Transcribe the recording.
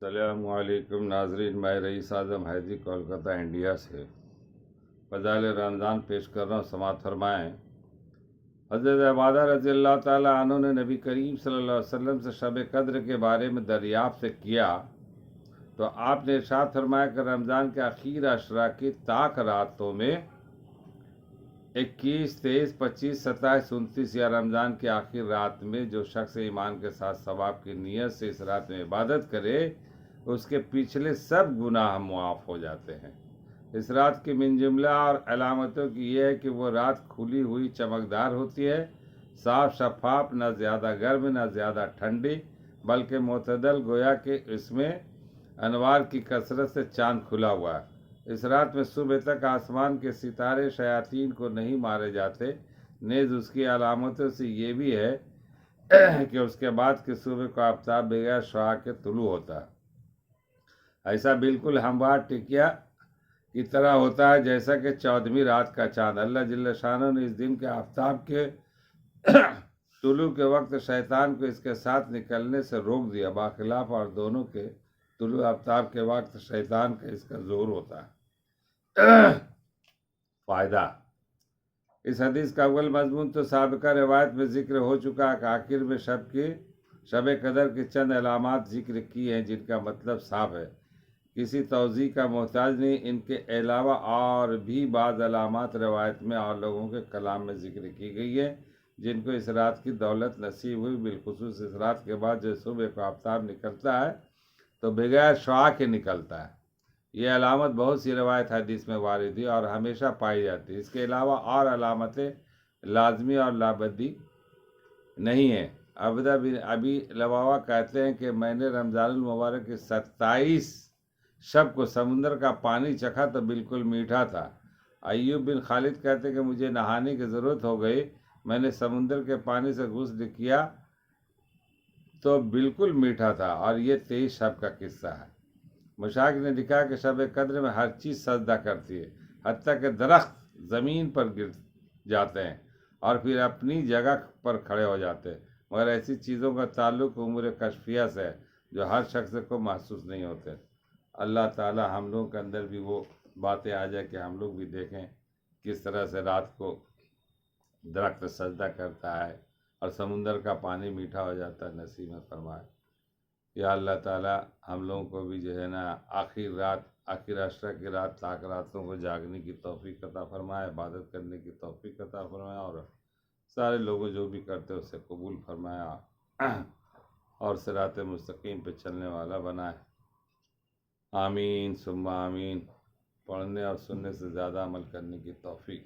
السلام علیکم ناظرین، میں رئیس اعظم حیدری کولکتہ انڈیا سے فضائل رمضان پیش کر رہا ہوں، سماعت فرمائیں۔ حضرت عبادہ رضی اللہ تعالیٰ عنہ نے نبی کریم صلی اللہ علیہ وسلم سے شب قدر کے بارے میں دریافت کیا تو آپ نے ارشاد فرمایا کہ رمضان کے اخیر عشرہ کی طاق راتوں میں 21، 23، 25، 27، 29 یا رمضان کی آخر رات میں جو شخص ایمان کے ساتھ ثواب کی نیت سے اس رات میں عبادت کرے اس کے پچھلے سب گناہ معاف ہو جاتے ہیں۔ اس رات کی من جملہ اور علامتوں کی یہ ہے کہ وہ رات کھلی ہوئی چمکدار ہوتی ہے، صاف شفاف، نہ زیادہ گرم نہ زیادہ ٹھنڈی بلکہ معتدل، گویا کہ اس میں انوار کی کثرت سے چاند کھلا ہوا ہے۔ اس رات میں صبح تک آسمان کے ستارے شیاطین کو نہیں مارے جاتے، نیز اس کی علامتوں سے یہ بھی ہے کہ اس کے بعد کے صبح کو آفتاب بغیر شعاع کے طلوع ہوتا ہے۔ ایسا بالکل ہموار ٹکیا کی طرح ہوتا ہے جیسا کہ 14ویں رات کا چاند۔ اللہ جل شانہ نے اس دن کے آفتاب کے طلوع کے وقت شیطان کو اس کے ساتھ نکلنے سے روک دیا، باخلاف اور دونوں کے طلوع آفتاب کے وقت شیطان کا اس کا زور ہوتا ہے۔ فائدہ: اس حدیث کا اول مضمون تو سابقہ روایت میں ذکر ہو چکا ہے کہ آخر میں شب قدر کی چند علامات ذکر کی ہیں جن کا مطلب صاف ہے، کسی توضیح کا محتاج نہیں۔ ان کے علاوہ اور بھی بعض علامات روایت میں اور لوگوں کے کلام میں ذکر کی گئی ہیں جن کو اس رات کی دولت نصیب ہوئی، بالخصوص اس رات کے بعد جو صبح کو آفتاب نکلتا ہے تو بغیر شعاع کے نکلتا ہے۔ یہ علامت بہت سی روایت حدیث میں وارد ہے اور ہمیشہ پائی جاتی ہے۔ اس کے علاوہ اور علامتیں لازمی اور لابدی نہیں ہیں۔ عبدہ بن ابی لبابہ کہتے ہیں کہ میں نے رمضان المبارک کی 27 شب کو سمندر کا پانی چکھا تو بالکل میٹھا تھا۔ ایوب بن خالد کہتے ہیں کہ مجھے نہانے کی ضرورت ہو گئی، میں نے سمندر کے پانی سے غسل کیا تو بالکل میٹھا تھا، اور یہ 23 شب کا قصہ ہے۔ مشائخ نے لکھا کہ شب قدر میں ہر چیز سجدہ کرتی ہے، حتیٰ کہ درخت زمین پر گر جاتے ہیں اور پھر اپنی جگہ پر کھڑے ہو جاتے ہیں، مگر ایسی چیزوں کا تعلق امور کشفیہ سے ہے جو ہر شخص کو محسوس نہیں ہوتے۔ اللہ تعالی ہم لوگوں کے اندر بھی وہ باتیں آ جائے کہ ہم لوگ بھی دیکھیں کس طرح سے رات کو درخت سجدہ کرتا ہے اور سمندر کا پانی میٹھا ہو جاتا ہے، نصیب میں فرمائے۔ یا اللہ تعالیٰ ہم لوگوں کو بھی جو ہے نا آخر عشرہ کی رات طاق راتوں کو جاگنے کی توفیق عطا فرمائے، عبادت کرنے کی توفیق عطا فرمائے، اور سارے لوگوں جو بھی کرتے ہیں اسے قبول فرمایا اور صراط مستقیم پہ چلنے والا بنائے۔ آمین ثم آمین۔ پڑھنے اور سننے سے زیادہ عمل کرنے کی توفیق